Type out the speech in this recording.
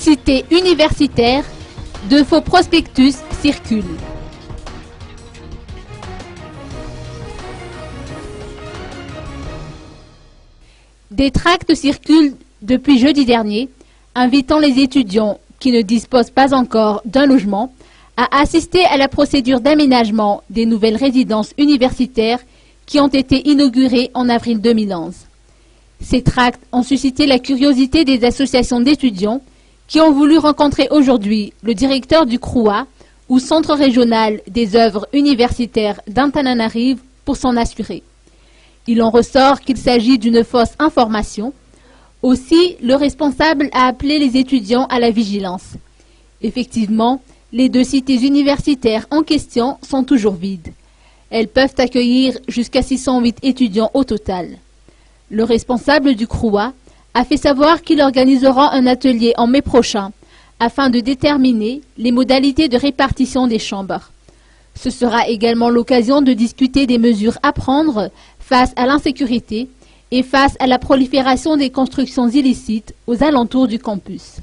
Cité universitaire, de faux prospectus circulent. Des tracts circulent depuis jeudi dernier, invitant les étudiants qui ne disposent pas encore d'un logement à assister à la procédure d'aménagement des nouvelles résidences universitaires qui ont été inaugurées en avril 2011. Ces tracts ont suscité la curiosité des associations d'étudiants qui ont voulu rencontrer aujourd'hui le directeur du CROUA, ou Centre régional des œuvres universitaires d'Antananarive, pour s'en assurer. Il en ressort qu'il s'agit d'une fausse information. Aussi, le responsable a appelé les étudiants à la vigilance. Effectivement, les deux cités universitaires en question sont toujours vides. Elles peuvent accueillir jusqu'à 608 étudiants au total. Le responsable du CROUA a fait savoir qu'il organisera un atelier en mai prochain afin de déterminer les modalités de répartition des chambres. Ce sera également l'occasion de discuter des mesures à prendre face à l'insécurité et face à la prolifération des constructions illicites aux alentours du campus.